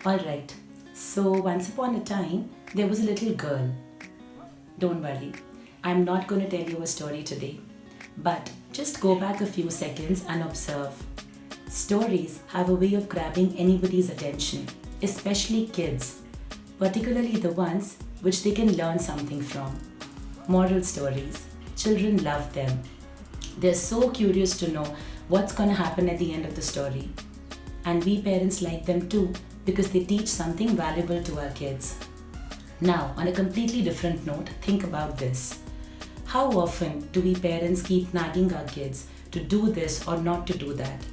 Alright, so once upon a time, there was a little girl. Don't worry, I'm not going to tell you a story today. But just go back a few seconds and observe. Stories have a way of grabbing anybody's attention, especially kids, particularly the ones which they can learn something from. Moral stories. Children love them. They're so curious to know what's going to happen at the end of the story. And we parents like them too because they teach something valuable to our kids. Now, on a completely different note, think about this. How often do we parents keep nagging our kids to do this or not to do that?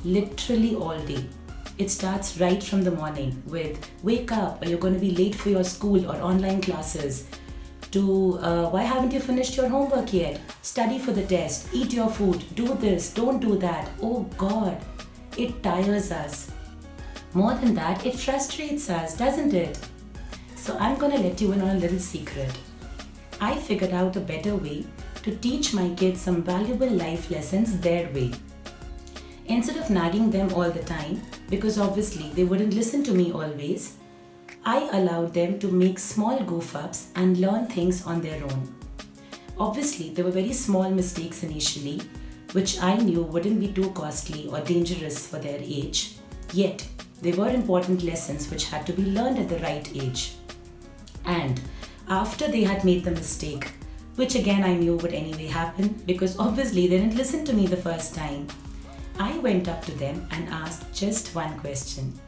Literally all day. It starts right from the morning with wake up or you're going to be late for your school or online classes, to why haven't you finished your homework yet? Study for the test, eat your food, do this, don't do that. Oh God, it tires us. More than that, it frustrates us, doesn't it? So I'm going to let you in on a little secret. I figured out a better way to teach my kids some valuable life lessons their way. Instead of nagging them all the time, because obviously they wouldn't listen to me always, I allowed them to make small goof ups and learn things on their own. Obviously, there were very small mistakes initially, which I knew wouldn't be too costly or dangerous for their age. Yet, they were important lessons which had to be learned at the right age. And after they had made the mistake, which again I knew would anyway happen because obviously they didn't listen to me the first time, I went up to them and asked just one question.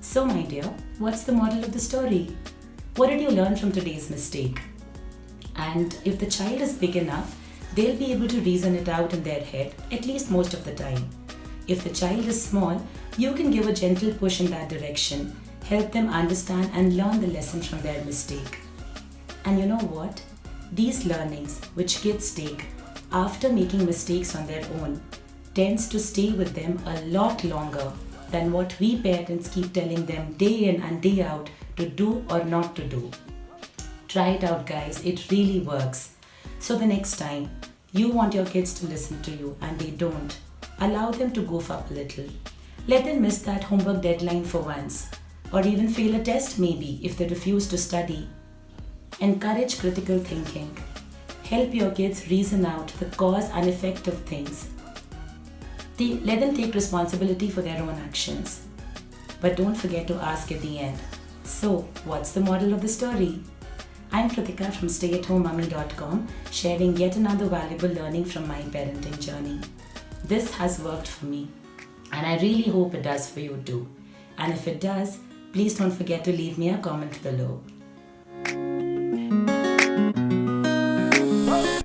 So my dear, what's the moral of the story? What did you learn from today's mistake? And if the child is big enough, they'll be able to reason it out in their head, at least most of the time. If the child is small, you can give a gentle push in that direction, help them understand and learn the lesson from their mistake. And you know what? These learnings which kids take after making mistakes on their own tends to stay with them a lot longer than what we parents keep telling them day in and day out to do or not to do. Try it out, guys. It really works. So the next time you want your kids to listen to you and they don't, allow them to goof up a little. Let them miss that homework deadline for once, or even fail a test maybe if they refuse to study. Encourage critical thinking. Help your kids reason out the cause and effect of things. Let them take responsibility for their own actions. But don't forget to ask at the end, so what's the moral of the story? I'm Kritika from stayathomemummy.com, sharing yet another valuable learning from my parenting journey. This has worked for me, and I really hope it does for you too. And if it does, please don't forget to leave me a comment below.